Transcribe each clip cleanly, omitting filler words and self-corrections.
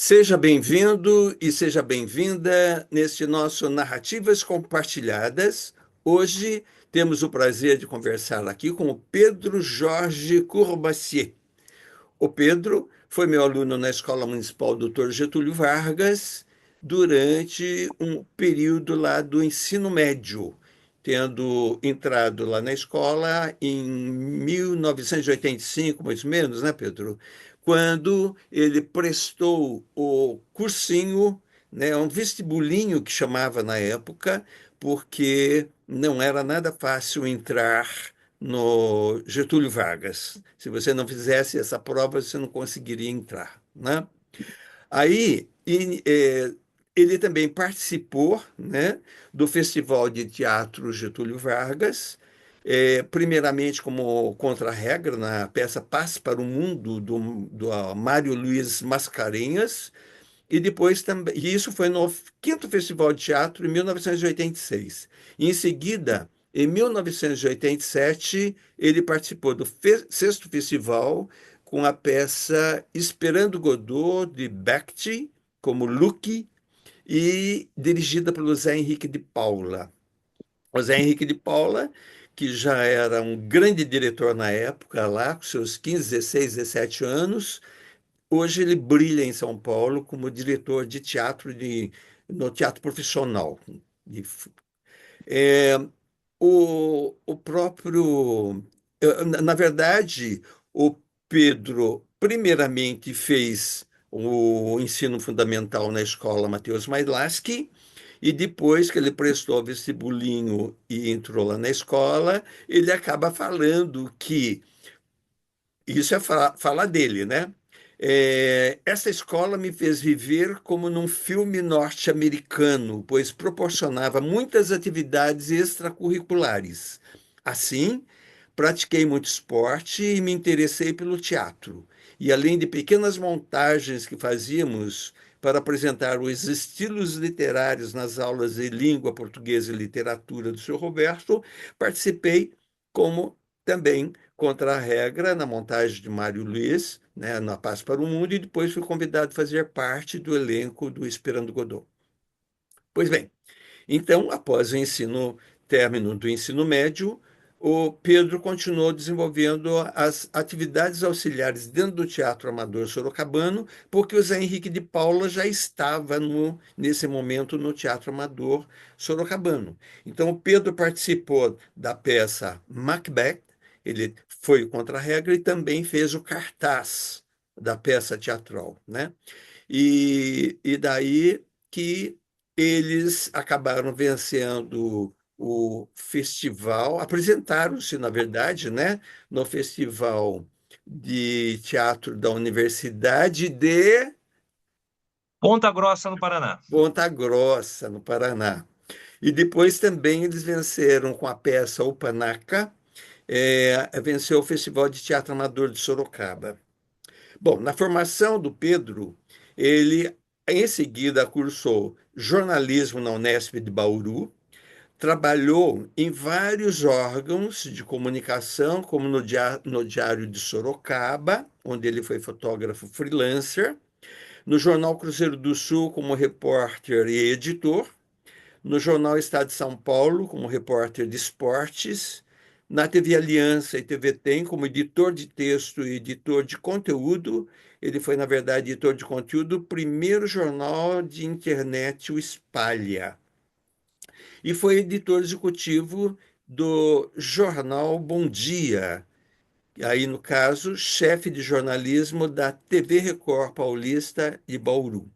Seja bem-vindo e seja bem-vinda neste nosso Narrativas Compartilhadas. Hoje temos o prazer de conversar aqui com o Pedro Jorge Courbacier. O Pedro foi meu aluno na Escola Municipal Dr. Getúlio Vargas durante um período lá do ensino médio, tendo entrado lá na escola em 1985, mais ou menos, né, Pedro? Quando ele prestou o cursinho, né, um vestibulinho que chamava na época, porque não era nada fácil entrar no Getúlio Vargas. Se você não fizesse essa prova, você não conseguiria entrar, né? Aí ele também participou, né, do Festival de Teatro Getúlio Vargas, primeiramente como contra-regra na peça Paz para o Mundo, do Mário Luiz Mascarenhas, e depois também, e isso foi no quinto Festival de Teatro em 1986. Em seguida, em 1987, ele participou do sexto festival com a peça Esperando Godot de Bakhtin como Luque e dirigida pelo Zé Henrique de Paula. O Zé Henrique de Paula, que já era um grande diretor na época, lá com seus 15, 16, 17 anos, hoje ele brilha em São Paulo como diretor de teatro no teatro profissional. E, é, o próprio. Na verdade, o Pedro, primeiramente, fez o ensino fundamental na escola Matheus Mailaski, e depois que ele prestou o vestibulinho e entrou lá na escola, ele acaba falando que isso é fala dele, né? Essa escola me fez viver como num filme norte-americano, pois proporcionava muitas atividades extracurriculares. Assim, pratiquei muito esporte e me interessei pelo teatro. E além de pequenas montagens que fazíamos para apresentar os estilos literários nas aulas de língua portuguesa e literatura do seu Roberto, participei como também contra a regra na montagem de Mário Luiz, né, na Paz para o Mundo, e depois fui convidado a fazer parte do elenco do Esperando Godot. Pois bem, então, após o término do ensino médio, o Pedro continuou desenvolvendo as atividades auxiliares dentro do Teatro Amador Sorocabano, porque o Zé Henrique de Paula já estava nesse momento no Teatro Amador Sorocabano. Então, o Pedro participou da peça Macbeth, ele foi contra a regra e também fez o cartaz da peça teatral, né? E daí que eles acabaram vencendo o festival, apresentaram-se, na verdade, né, no Festival de Teatro da Universidade de Ponta Grossa, no Paraná. Ponta Grossa, no Paraná. E depois também eles venceram com a peça O Panaca, venceu o Festival de Teatro Amador de Sorocaba. Bom, na formação do Pedro, ele em seguida cursou jornalismo na Unesp de Bauru, trabalhou em vários órgãos de comunicação, como no Diário de Sorocaba, onde ele foi fotógrafo freelancer, no Jornal Cruzeiro do Sul como repórter e editor, no Jornal Estado de São Paulo como repórter de esportes, na TV Aliança e TV Tem como editor de texto e editor de conteúdo. Ele foi, na verdade, editor de conteúdo do primeiro jornal de internet, o Espalha. E foi editor executivo do jornal Bom Dia. E aí, no caso, chefe de jornalismo da TV Record Paulista e Bauru.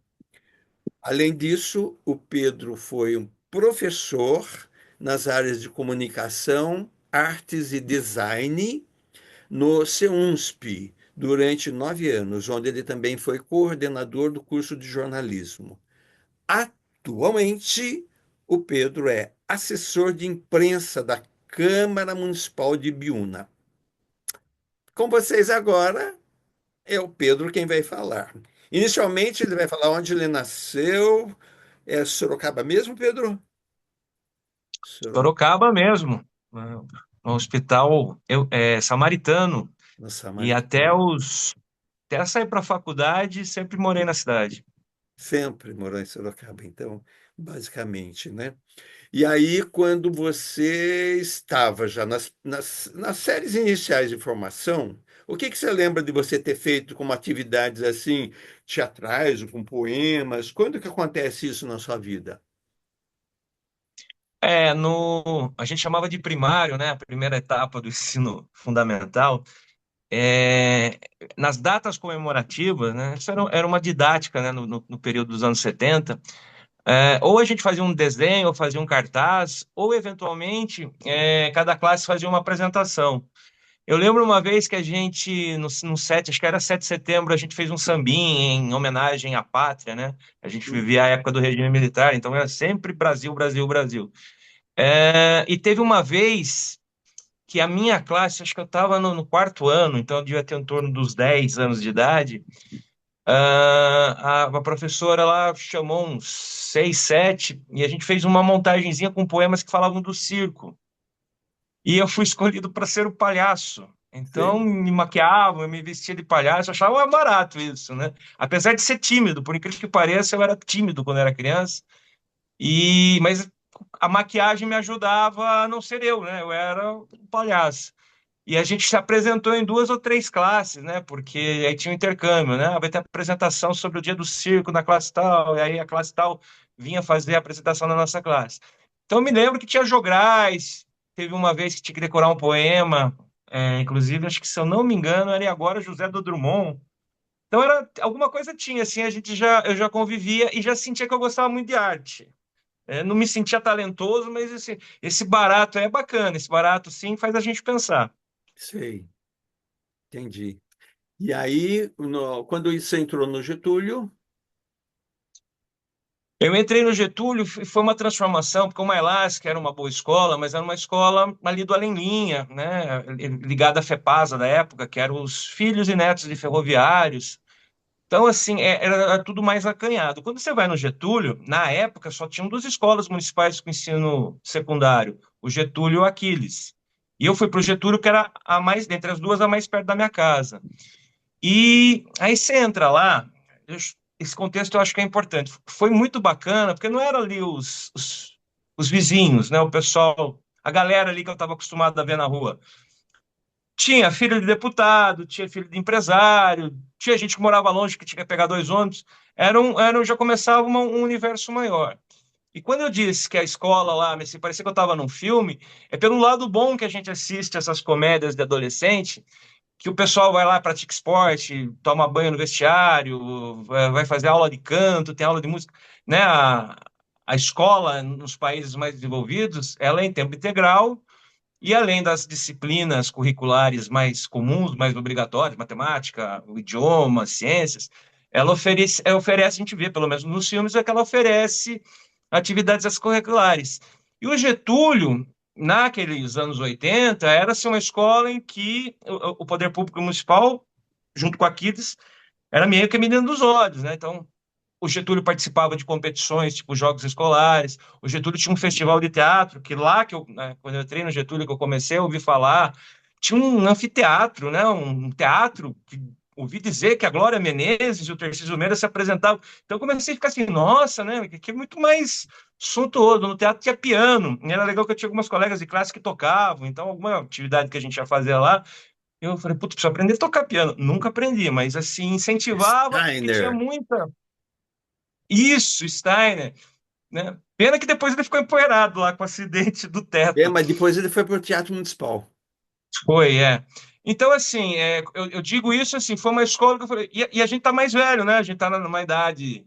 Além disso, o Pedro foi um professor nas áreas de comunicação, artes e design no CEUNSP durante 9 anos, onde ele também foi coordenador do curso de jornalismo. Atualmente, o Pedro é assessor de imprensa da Câmara Municipal de Biúna. Com vocês agora, é o Pedro quem vai falar. Inicialmente, ele vai falar onde ele nasceu. É Sorocaba mesmo, Pedro? Sorocaba, Sorocaba mesmo, no hospital samaritano. nossa, E Maritana. até sair para a faculdade, sempre morei na cidade. Sempre morou em Sorocaba, então, basicamente, né? E aí, quando você estava já nas séries iniciais de formação, o que que você lembra de você ter feito como atividades assim, teatrais ou com poemas? Quando que acontece isso na sua vida? A gente chamava de primário, né? A primeira etapa do ensino fundamental. É, nas datas comemorativas, né? Isso era uma didática, né? No período dos anos 70. Ou a gente fazia um desenho, ou fazia um cartaz, ou eventualmente cada classe fazia uma apresentação. Eu lembro uma vez que a gente, no 7, acho que era 7 de setembro, a gente fez um sambinha em homenagem à pátria, né? A gente vivia a época do regime militar, então era sempre Brasil, Brasil, Brasil. E teve uma vez que a minha classe, acho que eu estava no quarto ano, então eu devia ter em torno dos 10 anos de idade. A professora lá chamou uns 6, 7, e a gente fez uma montagenzinha com poemas que falavam do circo. E eu fui escolhido para ser o palhaço. Então, Sim, me maquiava, eu me vestia de palhaço, eu achava barato isso, né? Apesar de ser tímido, por incrível que pareça, eu era tímido quando era criança. Mas a maquiagem me ajudava a não ser eu, né? Eu era o palhaço. E a gente se apresentou em duas ou três classes, né? Porque aí tinha um intercâmbio, né? Vai ter apresentação sobre o dia do circo na classe tal, e aí a classe tal vinha fazer a apresentação na nossa classe. Então eu me lembro que tinha jograis, teve uma vez que tinha que decorar um poema, inclusive, acho que se eu não me engano, era agora José do Drummond. Então era alguma coisa tinha, assim, eu já convivia e já sentia que eu gostava muito de arte. Não me sentia talentoso, mas esse barato é bacana, esse barato sim faz a gente pensar. sei, entendi. E aí, quando você entrou no Getúlio, Eu entrei no Getúlio e foi uma transformação, porque o Mailasca era uma boa escola, mas era uma escola ali do Além Linha, né, ligada à FEPASA da época, que eram os filhos e netos de ferroviários. Então, assim, era tudo mais acanhado. Quando você vai no Getúlio, na época só tinham duas escolas municipais com ensino secundário, o Getúlio e o Aquiles. E eu fui para o Getúlio, que era a mais, dentre as duas, a mais perto da minha casa. E aí você entra lá, esse contexto eu acho que é importante. Foi muito bacana, porque não era ali os vizinhos, né? O pessoal, a galera ali que eu estava acostumado a ver na rua. Tinha filho de deputado, tinha filho de empresário, tinha gente que morava longe que tinha que pegar dois ônibus. Já começava um universo maior. E quando eu disse que a escola lá, me parecia que eu estava num filme, é pelo lado bom que a gente assiste essas comédias de adolescente, que o pessoal vai lá, pratica esporte, toma banho no vestiário, vai fazer aula de canto, tem aula de música, né? A escola nos países mais desenvolvidos, ela é em tempo integral e além das disciplinas curriculares mais comuns, mais obrigatórias, matemática, o idioma, ciências, ela oferece, a gente vê, pelo menos nos filmes, é que ela oferece atividades extracurriculares. E o Getúlio, naqueles anos 80, era-se uma escola em que o poder público municipal, junto com a Kids, era meio que a menina dos olhos, né? Então, o Getúlio participava de competições, tipo jogos escolares. O Getúlio tinha um festival de teatro, que lá, quando eu entrei no Getúlio, que eu comecei a ouvir falar, tinha um anfiteatro, né? Um teatro que ouvi dizer que a Glória Menezes e o Tarcísio Meira se apresentavam. Então eu comecei a ficar assim, nossa, né? Que é muito mais suntuoso. No teatro tinha piano. E era legal que eu tinha algumas colegas de classe que tocavam. Então, alguma atividade que a gente ia fazer lá, eu falei, putz, preciso aprender a tocar piano. Nunca aprendi, mas assim, incentivava porque tinha Steiner. muita. Isso, Steiner, né? Pena que depois ele ficou empoeirado lá com o acidente do É, teto. mas depois ele foi para o Teatro Municipal. Foi, é. Então, assim, eu digo isso assim, foi uma escola que eu falei, e a gente tá mais velho, né? A gente tá numa idade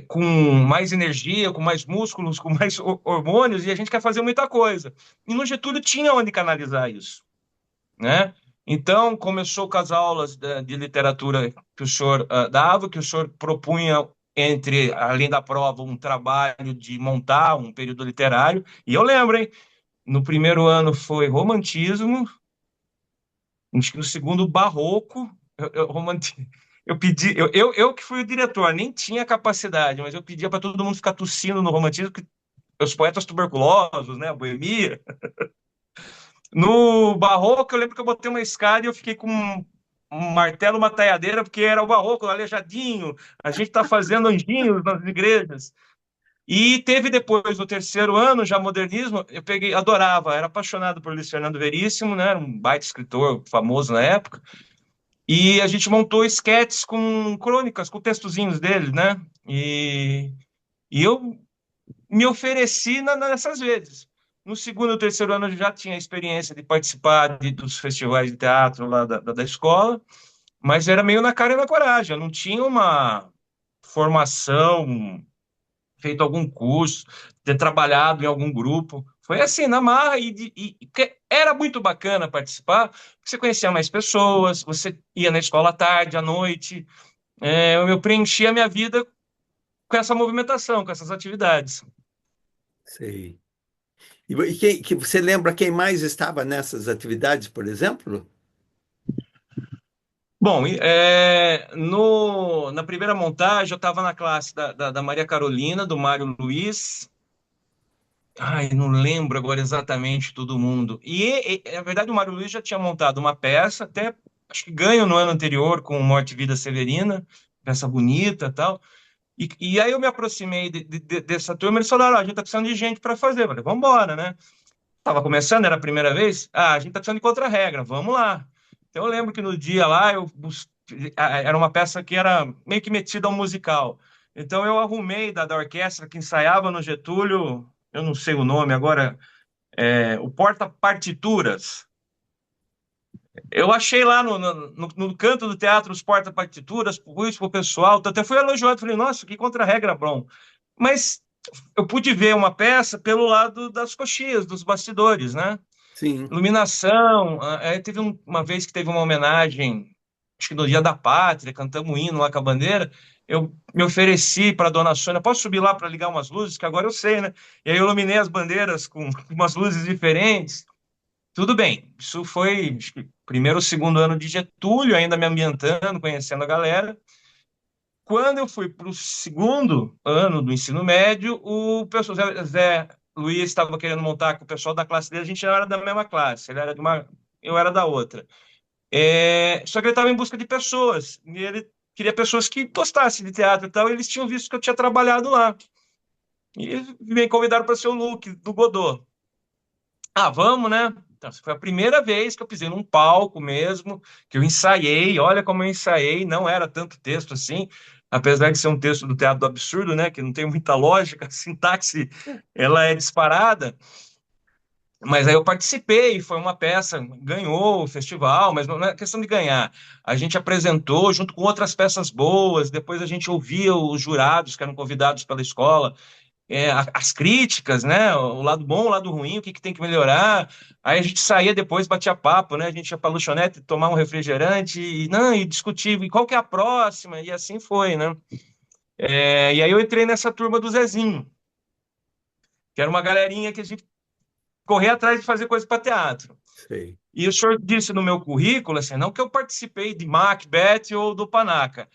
com mais energia, com mais músculos, com mais hormônios, e a gente quer fazer muita coisa. E no Getúlio tinha onde canalizar isso, né? Então, começou com as aulas de literatura que o senhor dava, que o senhor propunha, além da prova, um trabalho de montar um período literário. E eu lembro, hein? No primeiro ano foi romantismo, acho que no segundo, barroco. Eu pedi, eu que fui o diretor, nem tinha capacidade, mas eu pedia para todo mundo ficar tossindo no romantismo, que os poetas tuberculosos, né? A boemia. No barroco, eu lembro que eu botei uma escada e eu fiquei com. um martelo, uma taiadeira, porque era o barroco, o aleijadinho, a gente está fazendo anjinhos nas igrejas. E teve depois, no terceiro ano, já modernismo, eu peguei, adorava, era apaixonado por Luiz Fernando Veríssimo, né, era um baita escritor famoso na época, e a gente montou esquetes com crônicas, com textozinhos dele, né, e eu me ofereci nessas vezes. No segundo e terceiro ano eu já tinha a experiência de participar dos festivais de teatro lá da escola, mas era meio na cara e na coragem, eu não tinha uma formação, feito algum curso, ter trabalhado em algum grupo. Foi assim, na marra, era muito bacana participar, porque você conhecia mais pessoas, você ia na escola à tarde, à noite, eu preenchia a minha vida com essa movimentação, com essas atividades. Sei. E que você lembra quem mais estava nessas atividades, por exemplo? Bom, na primeira montagem eu estava na classe da Maria Carolina, do Mário Luiz. Ai, não lembro agora exatamente todo mundo. Na verdade, o Mário Luiz já tinha montado uma peça, até acho que ganho no ano anterior com Morte e Vida Severina, peça bonita e tal. E aí eu me aproximei dessa turma, eles falaram: "Ah, a gente tá precisando de gente para fazer." Eu falei: "Vamos embora, né?" Tava começando, era a primeira vez. Ah, a gente tá precisando de contra-regra, vamos lá. Então eu lembro que no dia lá era uma peça que era meio que metida ao musical. Então eu arrumei da orquestra que ensaiava no Getúlio, eu não sei o nome agora, o porta-partituras. Eu achei lá no canto do teatro os porta-partituras, pus pro pessoal, até fui elogiado, falei: "Nossa, que contra-regra bom." Mas eu pude ver uma peça pelo lado das coxias, dos bastidores, né? Sim. Iluminação, teve uma vez que teve uma homenagem, acho que no Dia da Pátria, cantamos um hino lá com a bandeira, eu me ofereci para a dona Sônia: "Posso subir lá para ligar umas luzes?" Que agora eu sei, né? E aí eu iluminei as bandeiras com umas luzes diferentes. Tudo bem, isso foi acho que, primeiro ou segundo ano de Getúlio, ainda me ambientando, conhecendo a galera. Quando eu fui para o segundo ano do ensino médio, o professor Zé Luiz estava querendo montar com o pessoal da classe dele, a gente não era da mesma classe, ele era de uma, eu era da outra. Só que ele estava em busca de pessoas, e ele queria pessoas que gostassem de teatro e tal, e eles tinham visto que eu tinha trabalhado lá. E me convidaram para ser o Luke do Godot. Ah, vamos, né? Então, essa foi a primeira vez que eu pisei num palco mesmo, que eu ensaiei. Olha como eu ensaiei, não era tanto texto assim, apesar de ser um texto do Teatro do Absurdo, né? Que não tem muita lógica, a sintaxe ela é disparada. Mas aí eu participei, foi uma peça, ganhou o festival, mas não é questão de ganhar. A gente apresentou junto com outras peças boas, depois a gente ouvia os jurados que eram convidados pela escola, as críticas, né? O lado bom, o lado ruim, o que tem que melhorar. Aí a gente saía depois, batia papo, né? A gente ia para a lanchonete tomar um refrigerante e, não, e discutir e qual que é a próxima, e assim foi, né? E aí eu entrei nessa turma do Zezinho, que era uma galerinha que a gente corria atrás de fazer coisa para teatro. Sei. E o senhor disse no meu currículo, assim, não que eu participei de Macbeth ou do Panaca,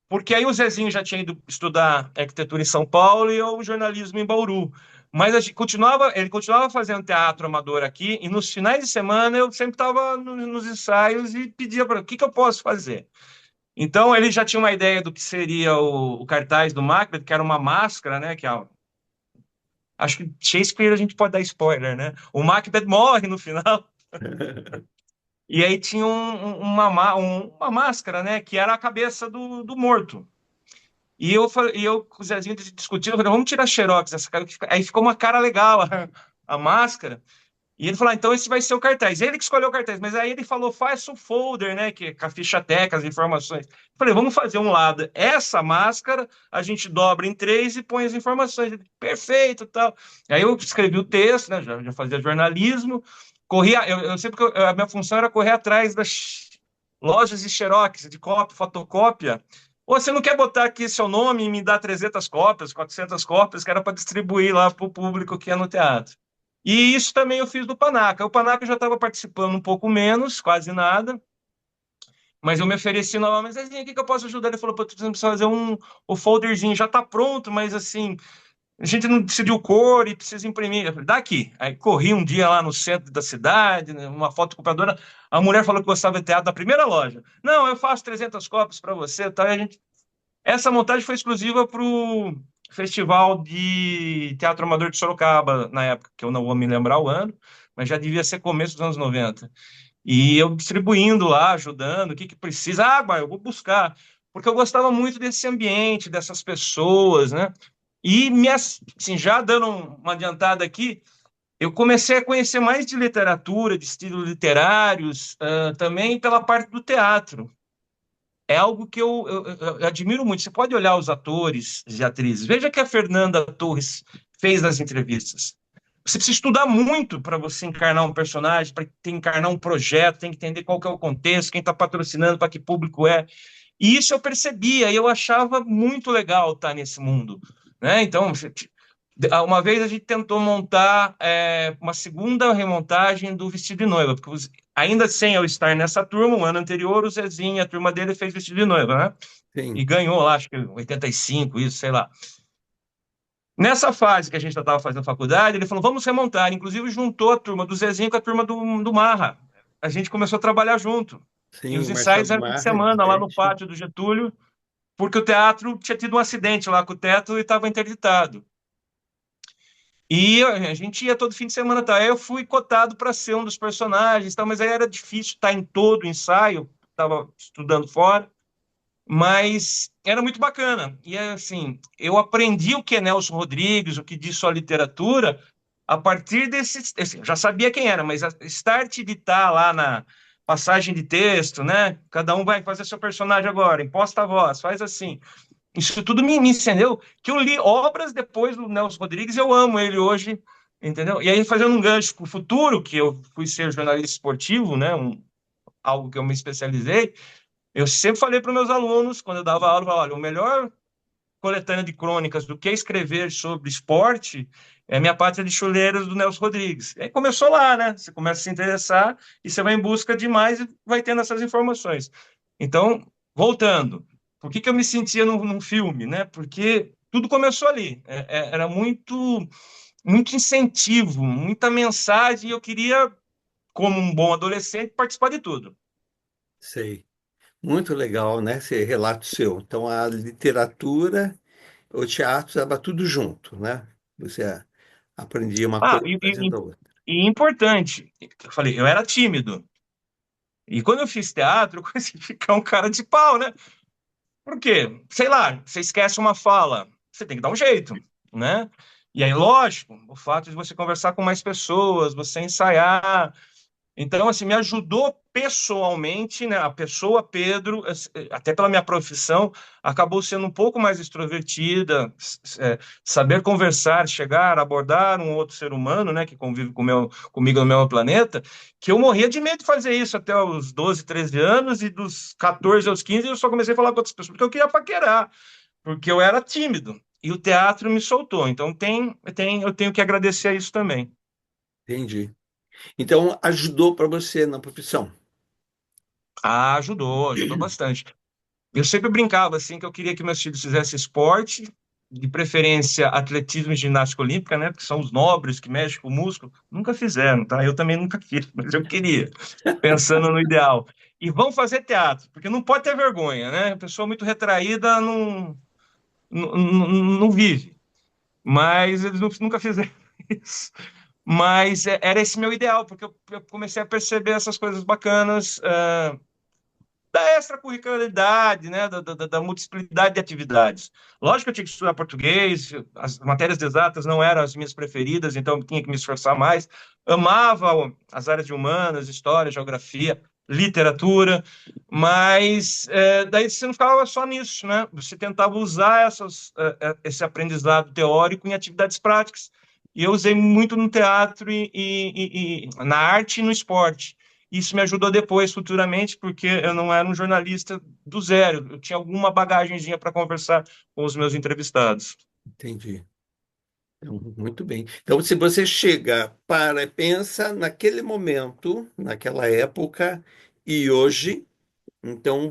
porque aí o Zezinho já tinha ido estudar arquitetura em São Paulo e eu jornalismo em Bauru. Mas ele continuava fazendo teatro amador aqui, e nos finais de semana eu sempre estava nos ensaios e pedia para o que eu posso fazer. Então ele já tinha uma ideia do que seria o cartaz do Macbeth, que era uma máscara, né? Acho que Shakespeare a gente pode dar spoiler, né? O Macbeth morre no final. E aí tinha uma máscara, né? Que era a cabeça do morto. E eu com o Zezinho discutindo, eu falei: "Vamos tirar xerox dessa cara." Aí ficou uma cara legal a máscara. E ele falou: "Então esse vai ser o cartaz." Ele que escolheu o cartaz, mas aí ele falou: "Faz o folder, né? Que, com a ficha técnica, as informações." Eu falei: "Vamos fazer um lado. Essa máscara a gente dobra em três e põe as informações." Ele: "Perfeito, tal." Aí eu escrevi o texto, né? Já fazia jornalismo. Corria, eu sempre a minha função era correr atrás das lojas de xerox, de cópia, fotocópia. Ou você não quer botar aqui seu nome e me dar 300 cópias, 400 cópias, que era para distribuir lá para o público que ia no teatro. E isso também eu fiz do Panaca. O Panaca já estava participando um pouco menos, quase nada, mas eu me ofereci novamente: "Zezinho, o que eu posso ajudar?" Ele falou: "Pô, tu precisa fazer o folderzinho, já está pronto, mas assim, a gente não decidiu cor e precisa imprimir. Eu falei, dá aqui. Aí corri um dia lá no centro da cidade, né, uma fotocopiadora. A mulher falou que gostava de teatro da primeira loja. Não, eu faço 300 cópias para você. Tá? E a gente... Essa montagem foi exclusiva para o Festival de Teatro Amador de Sorocaba, na época, que eu não vou me lembrar o ano, mas já devia ser começo dos anos 90. E eu distribuindo lá, ajudando, o que que precisa? Ah, eu vou buscar. Porque eu gostava muito desse ambiente, dessas pessoas, né? E assim, já dando uma adiantada aqui, eu comecei a conhecer mais de literatura, de estilos literários, também pela parte do teatro. É algo que eu admiro muito. Você pode olhar os atores e atrizes. Veja que a Fernanda Torres fez nas entrevistas. Você precisa estudar muito para você encarnar um personagem, para encarnar um projeto, tem que entender qual que é o contexto, quem está patrocinando, para que público é. E isso eu percebia, e eu achava muito legal estar nesse mundo, né? Então, uma vez a gente tentou montar uma segunda remontagem do Vestido de Noiva, porque ainda sem eu estar nessa turma, o ano anterior, o Zezinho, a turma dele fez Vestido de Noiva, né? E Sim, ganhou lá, acho que 85, isso, sei lá. Nessa fase que a gente já estava fazendo faculdade, ele falou, vamos remontar. Inclusive, juntou a turma do Zezinho com a turma do Marra. A gente começou a trabalhar junto. E sim, os o ensaios Marcelo eram fim de Marra, semana, lá no evidente. pátio do Getúlio, porque o teatro tinha tido um acidente lá com o teto e estava interditado. E a gente ia todo fim de semana, tá? Aí eu fui cotado para ser um dos personagens, tá? Mas aí era difícil estar em todo o ensaio, estava estudando fora, mas era muito bacana. E assim, eu aprendi o que é Nelson Rodrigues, o que diz sua literatura, a partir desse. Assim, eu já sabia quem era, mas a start de estar lá na passagem de texto, né? Cada um vai fazer seu personagem agora, imposta a voz, faz assim. Isso tudo me incendeu, que eu li obras depois do Nelson Rodrigues, eu amo ele hoje, entendeu? E aí, fazendo um gancho com o futuro, que eu fui ser jornalista esportivo, né? Algo que eu me especializei, eu sempre falei para os meus alunos, quando eu dava aula, eu falava, olha, o melhor coletânea de crônicas do que escrever sobre esporte é Minha Pátria de Chuleiros, do Nelson Rodrigues. E aí começou lá, né? Você começa a se interessar e você vai em busca de mais e vai tendo essas informações. Então, voltando, por que que eu me sentia num filme, né? Porque tudo começou ali. Era muito incentivo, muita mensagem, e eu queria, como um bom adolescente, participar de tudo. Sei. Muito legal, né? Esse relato seu. Então, a literatura, o teatro, estava tudo junto, né? Você aprendia uma Ah, coisa fazendo a outra. e importante, eu falei, eu era tímido. E quando eu fiz teatro, eu consegui ficar um cara de pau, né? Por quê? Sei lá, você esquece uma fala, você tem que dar um jeito, né? E aí, lógico, o fato de você conversar com mais pessoas, você ensaiar, então, assim, me ajudou pessoalmente, né? A pessoa Pedro, até pela minha profissão, acabou sendo um pouco mais extrovertida, saber conversar, chegar, abordar um outro ser humano, né? Que convive comigo no mesmo planeta, que eu morria de medo de fazer isso até os 12, 13 anos, e dos 14 aos 15 eu só comecei a falar com outras pessoas, porque eu queria paquerar, porque eu era tímido. E o teatro me soltou. Então, eu tenho que agradecer a isso também. Entendi. Então, ajudou para você na profissão. Ah, ajudou bastante. Eu sempre brincava assim que eu queria que meus filhos fizessem esporte, de preferência atletismo e ginástica olímpica, né? Porque são os nobres que mexem com o músculo. Nunca fizeram, tá? Eu também nunca fiz, mas eu queria, pensando no ideal. E vão fazer teatro, porque não pode ter vergonha, né? A pessoa muito retraída não vive. Mas eles nunca fizeram isso. Mas era esse meu ideal, porque eu comecei a perceber essas coisas bacanas, da extracurricularidade, né, da multiplicidade de atividades. Lógico que eu tinha que estudar português, as matérias de exatas não eram as minhas preferidas, então eu tinha que me esforçar mais. Amava as áreas de humanas, história, geografia, literatura, mas daí você não ficava só nisso, né? Você tentava usar esse aprendizado teórico em atividades práticas. E eu usei muito no teatro e na arte e no esporte. Isso me ajudou depois, futuramente, porque eu não era um jornalista do zero. Eu tinha alguma bagagenzinha para conversar com os meus entrevistados. Entendi. Então, muito bem. Então, se você chega para, pensa naquele momento, naquela época e hoje, então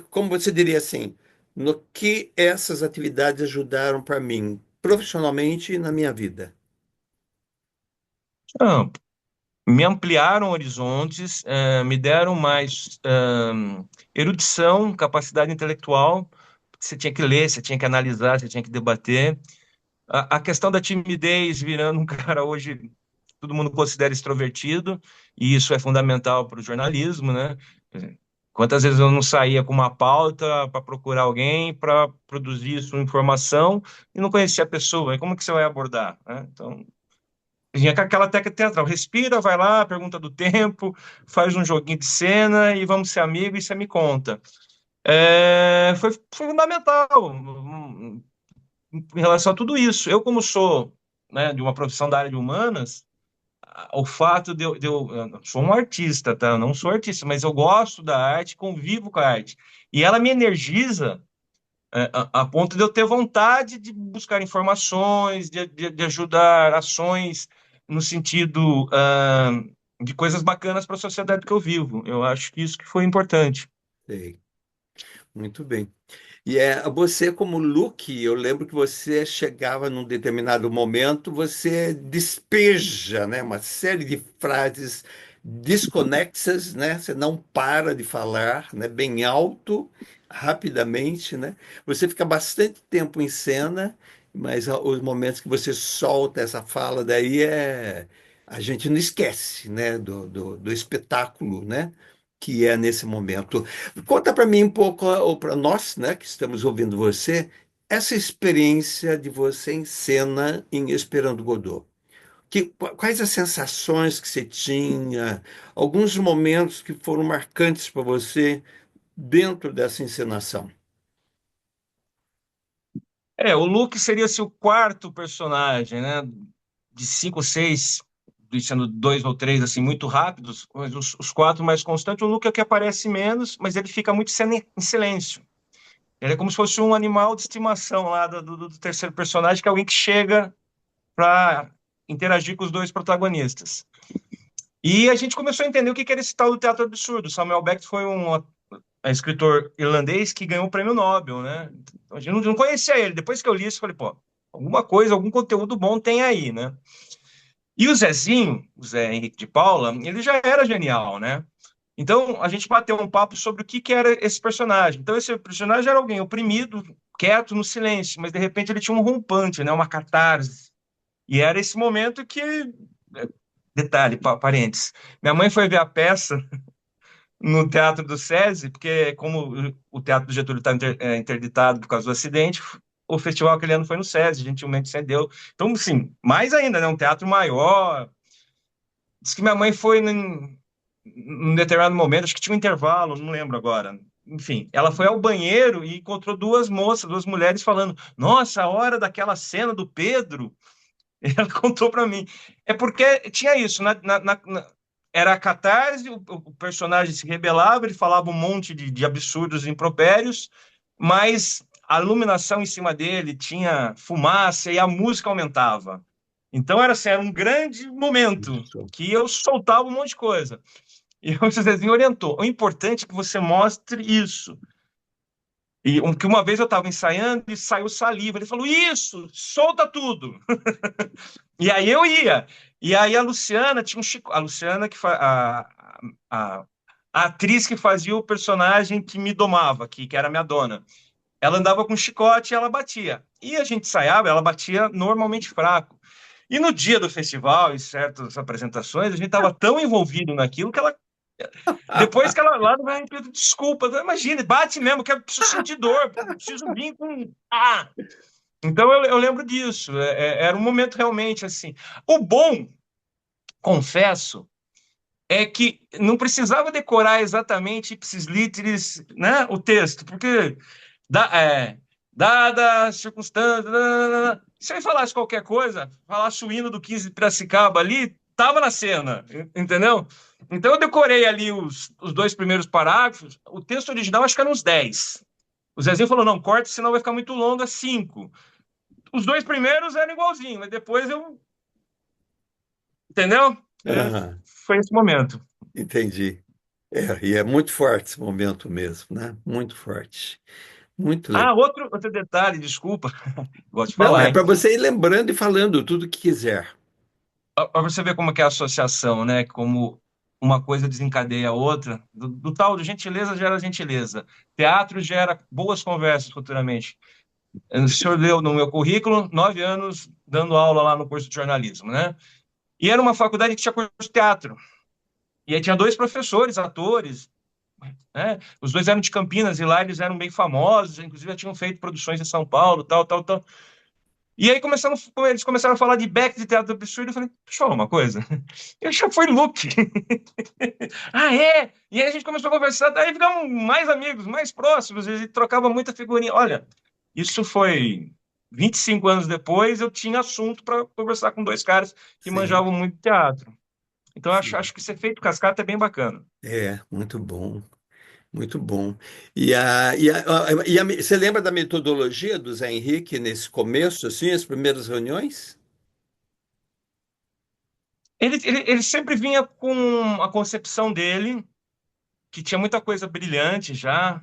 como você diria assim, no que essas atividades ajudaram para mim? profissionalmente e na minha vida? Ah, me ampliaram horizontes, me deram mais erudição, capacidade intelectual. Você tinha que ler, você tinha que analisar, você tinha que debater. A questão da timidez virando um cara hoje, todo mundo considera extrovertido, e isso é fundamental para o jornalismo, né? Quer dizer, quantas vezes eu não saía com uma pauta para procurar alguém para produzir sua informação e não conhecia a pessoa, e como que você vai abordar, né? Então, tinha aquela técnica teatral, respira, vai lá, pergunta do tempo, faz um joguinho de cena e vamos ser amigos e você me conta. Foi fundamental em relação a tudo isso. Eu, como sou, né, de uma profissão da área de humanas, o fato eu sou um artista, tá? Eu não sou artista, mas eu gosto da arte, convivo com a arte. E ela me energiza a ponto de eu ter vontade de buscar informações, de ajudar ações no sentido de coisas bacanas para a sociedade que eu vivo. Eu acho que isso que foi importante. Sei. Muito bem. E você, como Luke, eu lembro que você chegava num determinado momento, você despeja, né, uma série de frases desconexas, né? Você não para de falar, né, bem alto, rapidamente, né? Você fica bastante tempo em cena, mas os momentos que você solta essa fala daí a gente não esquece, né, do espetáculo, né? Que é nesse momento. Conta para mim um pouco, ou para nós, né, que estamos ouvindo você, essa experiência de você em cena em Esperando Godot. Quais as sensações que você tinha, alguns momentos que foram marcantes para você dentro dessa encenação? O Luke seria assim, o quarto personagem, né? De cinco ou seis, sendo dois ou três assim muito rápidos, mas os quatro mais constantes, o Luke é o que aparece menos, mas ele fica muito em silêncio. Ele é como se fosse um animal de estimação lá do terceiro personagem, que é alguém que chega para interagir com os dois protagonistas. E a gente começou a entender o que era esse tal do teatro absurdo. Samuel Beckett foi um escritor irlandês que ganhou o prêmio Nobel, né? Então, a gente não conhecia ele. Depois que eu li isso, eu falei, pô, alguma coisa, algum conteúdo bom tem aí, né? E o Zezinho, o Zé Henrique de Paula, ele já era genial, né? Então, a gente bateu um papo sobre o que era esse personagem. Então, esse personagem era alguém oprimido, quieto, no silêncio, mas de repente ele tinha um rompante, né? Uma catarse. E era esse momento que. Detalhe, parênteses. Minha mãe foi ver a peça no Teatro do SESI, porque como o Teatro do Getúlio está interditado por causa do acidente, o festival aquele ano foi no SESI, gentilmente cedeu. Então, sim, mais ainda, né? Um teatro maior. Diz que minha mãe foi num determinado momento, acho que tinha um intervalo, não lembro agora. Enfim, ela foi ao banheiro e encontrou duas moças, duas mulheres falando: Nossa, a hora daquela cena do Pedro. Ela contou para mim. É porque tinha isso, era a catarse, o personagem se rebelava, ele falava um monte de absurdos e impropérios, mas a iluminação em cima dele tinha fumaça e a música aumentava. Então era assim, era um grande momento Isso. que eu soltava um monte de coisa. E o Zezinho orientou. O importante é que você mostre isso. Que uma vez eu estava ensaiando e saiu saliva. Ele falou: Isso, solta tudo. E aí eu ia. E aí a Luciana tinha um chico. A Luciana, a, a atriz que fazia o personagem que me domava, que era minha dona. Ela andava com um chicote e ela batia. E a gente ensaiava, ela batia normalmente fraco. E no dia do festival, em certas apresentações, a gente estava tão envolvido naquilo que ela. Depois que ela lá vai pedir desculpa, imagina, bate mesmo, que eu preciso sentir dor, preciso vir com. Ah! Então eu lembro disso. Era um momento realmente assim. O bom, confesso, é que não precisava decorar exatamente ipsis literis, né, o texto, porque da, dada a circunstância, se ele falasse qualquer coisa, falasse o hino do 15 de Piracicaba ali, tava na cena, entendeu? Então eu decorei ali os dois primeiros parágrafos, o texto original acho que era uns 10. O Zezinho falou, não, corta, senão vai ficar muito longo, é 5. Os dois primeiros eram igualzinho, mas depois eu. Entendeu? Aham, Foi esse momento. entendi. E é muito forte esse momento mesmo, né? Muito forte. muito Ah, legal. outro detalhe, desculpa, gosto de Não, falar, é hein? para você ir lembrando e falando tudo que quiser. Para você ver como é que é a associação, né? Como uma coisa desencadeia a outra. Do tal de gentileza gera gentileza. Teatro gera boas conversas futuramente. O senhor leu no meu currículo, 9 anos dando aula lá no curso de jornalismo, né? E era uma faculdade que tinha curso de teatro. E aí tinha dois professores, atores, né? Os dois eram de Campinas e lá eles eram bem famosos, inclusive já tinham feito produções em São Paulo, tal, tal, tal. E aí eles começaram a falar de Beck, de teatro absurdo. Eu falei, deixa eu falar uma coisa. Eu já fui Luke. Ah, é? E aí a gente começou a conversar, daí ficamos mais amigos, mais próximos, e trocava muita figurinha. Olha, isso foi 25 anos depois, eu tinha assunto para conversar com dois caras que Sim, manjavam muito teatro. Então, eu acho, sim. acho que ser feito cascata é bem bacana. É, muito bom, muito bom. Você lembra da metodologia do Zé Henrique nesse começo, assim, as primeiras reuniões? Ele sempre vinha com a concepção dele, que tinha muita coisa brilhante já.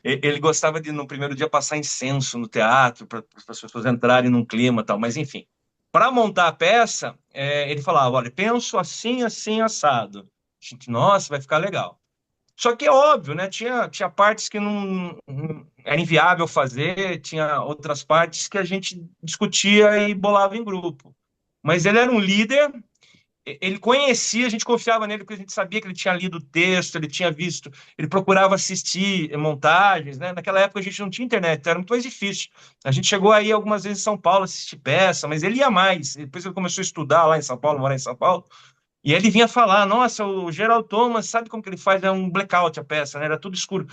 Ele gostava de, no primeiro dia, passar incenso no teatro, para as pessoas entrarem num clima e tal, mas enfim. Para montar a peça, ele falava: olha, penso assim, assim, assado. Gente, nossa, vai ficar legal. Só que é óbvio, né? Tinha partes que não era inviável fazer, tinha outras partes que a gente discutia e bolava em grupo. Mas ele era um líder, ele conhecia, a gente confiava nele porque a gente sabia que ele tinha lido o texto, ele tinha visto, ele procurava assistir montagens, né? Naquela época a gente não tinha internet, então era muito mais difícil. A gente chegou aí algumas vezes em São Paulo assistir peça, mas ele ia mais. Depois ele começou a estudar lá em São Paulo, morar em São Paulo, e ele vinha falar: nossa, o Gerald Thomas, sabe como que ele faz? É um blackout a peça, né? Era tudo escuro.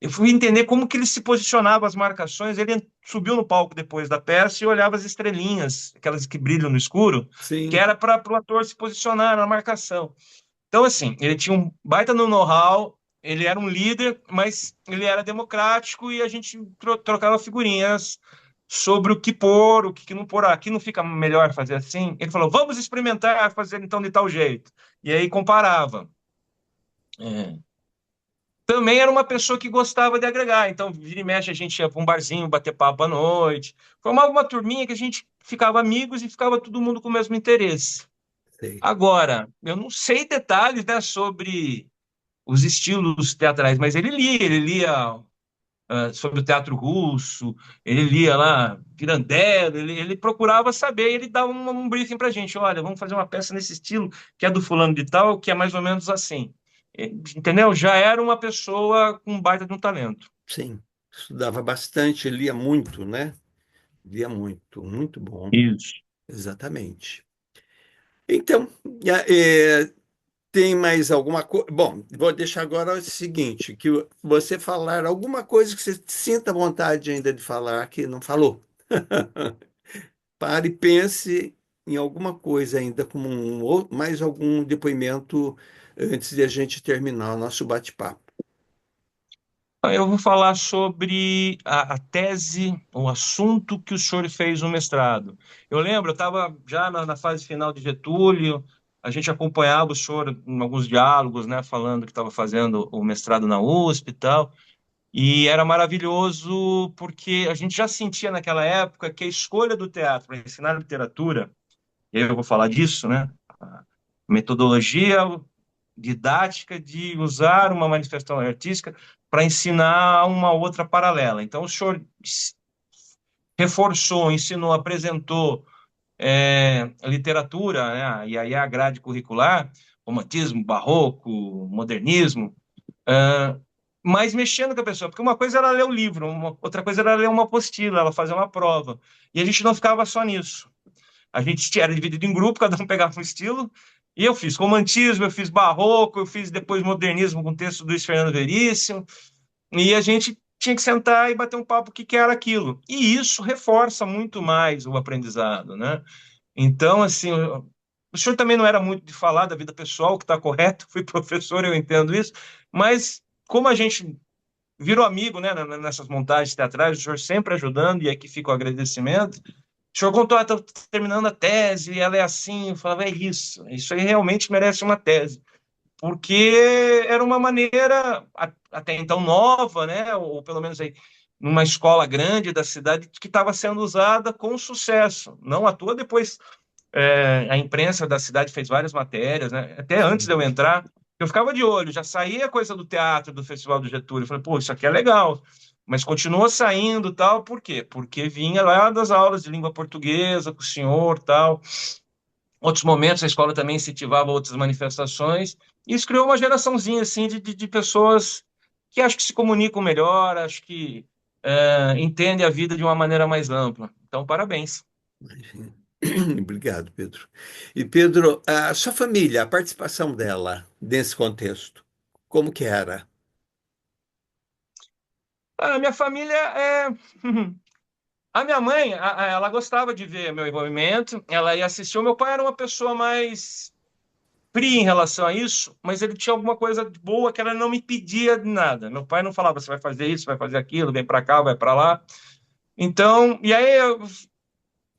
Eu fui entender como que ele se posicionava as marcações. Ele subiu no palco depois da peça e olhava as estrelinhas, aquelas que brilham no escuro, que Sim, era para o ator se posicionar na marcação. Então, assim, ele tinha um baita no know-how, ele era um líder, mas ele era democrático e a gente trocava figurinhas sobre o que pôr, o que não pôr. Ah, aqui não fica melhor fazer assim. Ele falou: vamos experimentar fazer então de tal jeito. E aí comparava. É. Também era uma pessoa que gostava de agregar, então vira e mexe a gente ia para um barzinho bater papo à noite. Formava uma turminha que a gente ficava amigos e ficava todo mundo com o mesmo interesse. sei. Agora, eu não sei detalhes, né, sobre os estilos teatrais, mas ele lia sobre o teatro russo, ele lia lá Pirandello, ele procurava saber, ele dava um briefing para a gente: olha, vamos fazer uma peça nesse estilo, que é do fulano de tal, que é mais ou menos assim. Entendeu? Já era uma pessoa com um baita de um talento. Sim, estudava bastante, lia muito, né? Lia muito, muito bom, Isso. exatamente. Então, é, tem mais alguma coisa? Bom, vou deixar agora o seguinte, que você falar alguma coisa que você sinta vontade ainda de falar que não falou. Pare e pense em alguma coisa ainda, como mais algum depoimento antes de a gente terminar o nosso bate-papo. Eu vou falar sobre a tese, o assunto que o senhor fez no mestrado. Eu lembro, eu estava já na fase final de Getúlio, a gente acompanhava o senhor em alguns diálogos, né, falando que estava fazendo o mestrado na USP e tal, e era maravilhoso porque a gente já sentia naquela época que a escolha do teatro para ensinar literatura, e aí eu vou falar disso, né, a metodologia didática de usar uma manifestação artística para ensinar uma outra paralela. Então, o senhor reforçou, ensinou, apresentou a literatura, né, e aí a grade curricular, romantismo, barroco, modernismo, mas mexendo com a pessoa, porque uma coisa era ler o livro, outra coisa era ler uma apostila, ela fazer uma prova, e a gente não ficava só nisso. A gente era dividido em grupo, cada um pegava um estilo, e eu fiz romantismo, eu fiz barroco, eu fiz depois modernismo com texto do Luiz Fernando Veríssimo, e a gente tinha que sentar e bater um papo o que que era aquilo. E isso reforça muito mais o aprendizado, né? Então, assim, o senhor também não era muito de falar da vida pessoal, que está correto, fui professor, eu entendo isso, mas como a gente virou amigo, né, nessas montagens teatrais, o senhor sempre ajudando, e aqui fica o agradecimento. O senhor contou: ah, estou terminando a tese, e ela é assim. Eu falava: é isso aí realmente merece uma tese. porque era uma maneira até então nova, né? Ou pelo menos aí numa escola grande da cidade que estava sendo usada com sucesso. Não à toa depois a imprensa da cidade fez várias matérias, né? Até antes de eu entrar, eu ficava de olho, já saía coisa do teatro do Festival do Getúlio. Eu falei, pô, isso aqui é legal. Mas continuou saindo tal, por quê? Porque vinha lá das aulas de língua portuguesa com o senhor tal. Outros momentos a escola também incentivava outras manifestações. E isso criou uma geraçãozinha assim de pessoas que acho que se comunicam melhor, acho que entendem a vida de uma maneira mais ampla. Então, parabéns. Imagina. Obrigado, Pedro. E Pedro, a sua família, a participação dela nesse contexto, como que era? A minha família é. A minha mãe, ela gostava de ver meu envolvimento, ela ia assistir. O meu pai era uma pessoa mais fria em relação a isso, mas ele tinha alguma coisa de boa que ela não me pedia de nada. Meu pai não falava, você vai fazer isso, vai fazer aquilo, vem para cá, vai para lá. Então, e aí,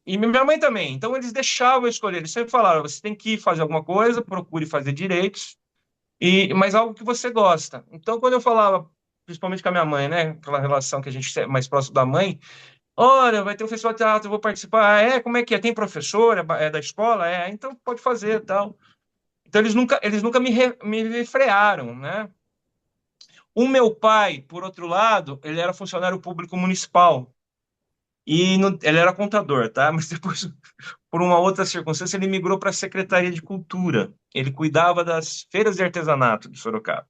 e minha mãe também. Então, eles deixavam eu escolher. Eles sempre falaram, você tem que fazer alguma coisa, procure fazer direitos, mas algo que você gosta. Então, quando eu falava, principalmente com a minha mãe, né, aquela relação que a gente é mais próximo da mãe, olha, vai ter um festival de teatro, eu vou participar. Ah, como é que é? Tem professor? É da escola? Então pode fazer, tal. Então eles nunca me frearam, né? O meu pai, por outro lado, ele era funcionário público municipal e ele era contador, tá? Mas depois, por uma outra circunstância, ele migrou para a Secretaria de Cultura. Ele cuidava das feiras de artesanato de Sorocaba.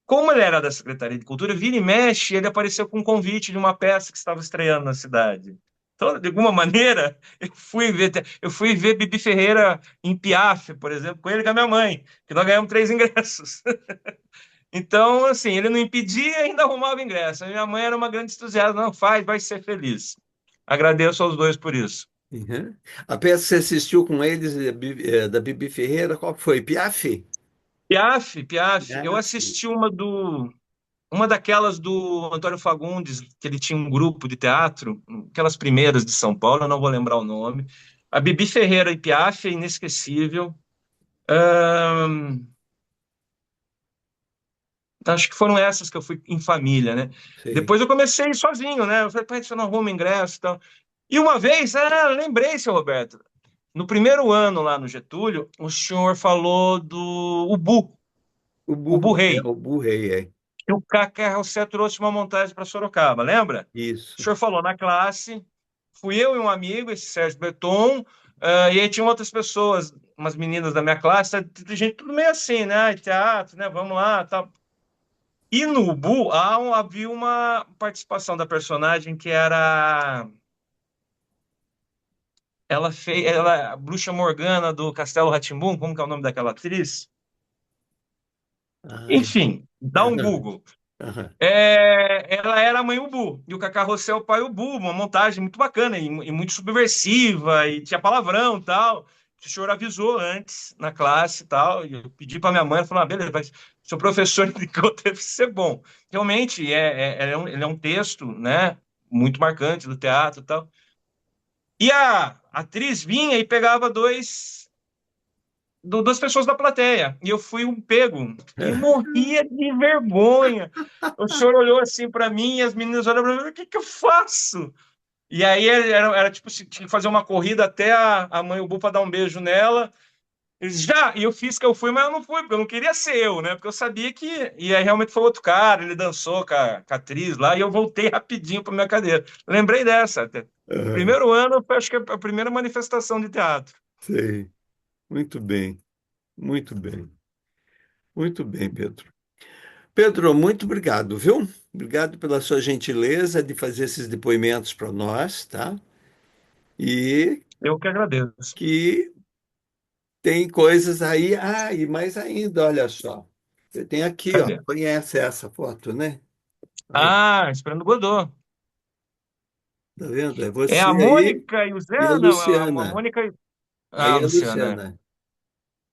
Como ele era da Secretaria de Cultura, vira e mexe, ele apareceu com um convite de uma peça que estava estreando na cidade. Então, de alguma maneira, eu fui ver Bibi Ferreira em Piaf, por exemplo, com ele e com a minha mãe, que nós ganhamos 3 ingressos. Então, assim, ele não impedia e ainda arrumava ingresso. A minha mãe era uma grande entusiasta, não, faz, vai ser feliz. Agradeço aos dois por isso. Uhum. A peça que você assistiu com eles, da Bibi Ferreira, qual que foi? Piaf? Piaf, Piaf, eu Piaf. assisti uma daquelas do Antônio Fagundes, que ele tinha um grupo de teatro, aquelas primeiras de São Paulo, eu não vou lembrar o nome. A Bibi Ferreira e Piaf é inesquecível. Ahn, acho que foram essas que eu fui em família, né? Sei. Depois eu comecei sozinho, né? Eu falei, pai, você não arruma ingresso e tal. E uma vez, lembrei, seu Roberto, no primeiro ano lá no Getúlio, o senhor falou do o Bu Rei. O Burrei, é. E o Carrossel trouxe uma montagem para Sorocaba, lembra? O Isso. senhor falou na classe, fui eu e um amigo, esse Sérgio Beton, e aí tinham outras pessoas, umas meninas da minha classe, gente tudo meio assim, né? Teatro, né? Vamos lá, tal. E no Ubu havia uma participação da personagem que era. Ela fez. A Bruxa Morgana do Castelo rá tim como que é o nome daquela atriz? Ai. Enfim, dá um Aham, Google. aham. Ela era a mãe Ubu, e o Cacá Rossel é o pai Ubu, uma montagem muito bacana e muito subversiva, e tinha palavrão e tal. O senhor avisou antes na classe e tal, e eu pedi para minha mãe, ela falou, beleza, mas seu professor indicou, deve ser bom. Realmente, ele é um texto, né, muito marcante do teatro e tal. E a atriz vinha e pegava duas pessoas da plateia. E eu fui um pego. E morria de vergonha. O senhor olhou assim para mim e as meninas olharam para mim: o que que eu faço? E aí era tipo, tinha que fazer uma corrida até a mãe Ubu para dar um beijo nela. Eles, já! E eu fiz que eu fui, mas eu não fui, porque eu não queria ser eu, né? Porque eu sabia que. E aí realmente foi outro cara, ele dançou com a atriz lá, e eu voltei rapidinho para minha cadeira. Lembrei dessa até. Aham, Primeiro ano, foi, acho que a primeira manifestação de teatro. sei. Muito bem, muito bem. Muito bem, Pedro. Pedro, muito obrigado, viu? Obrigado pela sua gentileza de fazer esses depoimentos para nós, tá? E Eu que agradeço. que tem coisas aí. Ah, e mais ainda, olha só. Você tem aqui, ó. Cadê? Conhece essa foto, né? Aí, Ah, Esperando Godot. tá vendo? É É você a aí Mônica e o e a Zé? Não, a Luciana. Mônica e. Aí Ah, a Luciana. Luciana.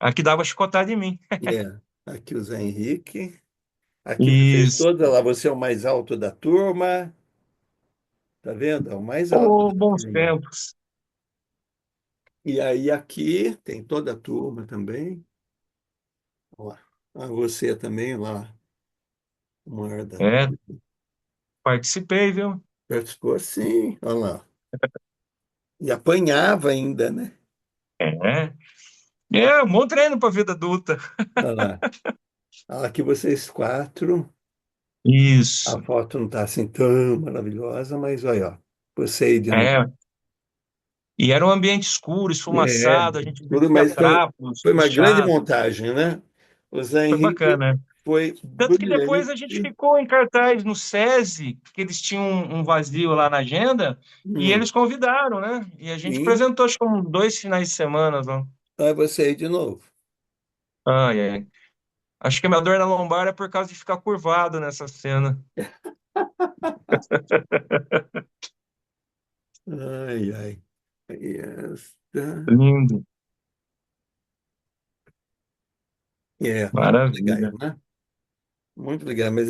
A que dava chicotada em mim. É. Aqui o Zé Henrique. Aqui vocês Isso. todos, lá você é o mais alto da turma. Tá vendo? É o mais alto Oh, da bons turma. tempos. E aí aqui tem toda a turma também. Ó. Ah, você também lá, uma da É, participei, viu? participou, sim, olha lá. E apanhava ainda, né? É. É, um bom treino para a vida adulta. Olha lá. Aqui vocês quatro. A Isso. foto não está assim tão maravilhosa, mas olha, ó, você aí de novo. É. E era um ambiente escuro, É, esfumaçado, a gente tudo, vestia mas trapos, foi uma grande pichados. montagem, né? O Zé Foi Henrique bacana. foi Tanto que depois a gente brilhante. ficou em cartaz no SESI, que eles tinham um vazio lá na agenda, e Hum, eles convidaram, né? E a gente sim, apresentou, acho que uns 2 finais de semana lá. aí você aí de novo. Ai, ai. Acho que a minha dor na lombar é por causa de ficar curvado nessa cena. Ai, ai. Esta Lindo. é muito legal, Maravilha. né? Muito legal, mas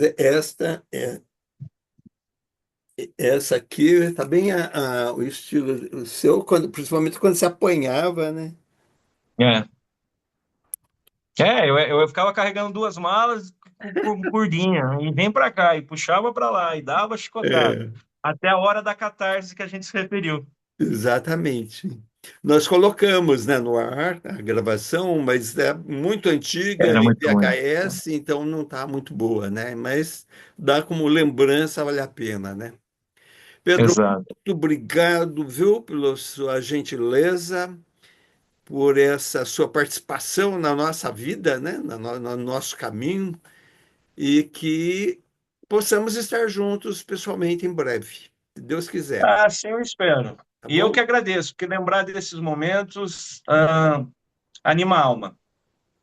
essa aqui está bem o estilo o seu, principalmente quando se apanhava, né? É. É, eu ficava carregando 2 malas com cordinha, e vem pra cá, e puxava pra lá, e dava chicotada. É, Até a hora da catarse que a gente se referiu. exatamente. Nós colocamos, né, no ar a gravação, mas é muito antiga, Era em muito ruim. VHS, então não está muito boa, né? Mas dá como lembrança, vale a pena, né? Pedro, Exato. muito obrigado, viu, pela sua gentileza, por essa sua participação na nossa vida, né? No nosso caminho, e que possamos estar juntos pessoalmente em breve, se Deus quiser, Ah, sim, eu espero. tá E eu que bom? agradeço, porque lembrar desses momentos anima a alma.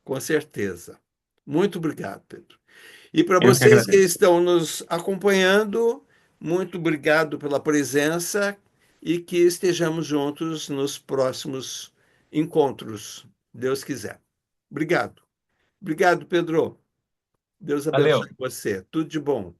Com certeza. Muito obrigado, Pedro. E para Eu que vocês que agradeço. estão nos acompanhando, muito obrigado pela presença e que estejamos juntos nos próximos encontros, Deus quiser. Obrigado. Obrigado, Pedro. Deus Valeu. abençoe você. Tudo de bom.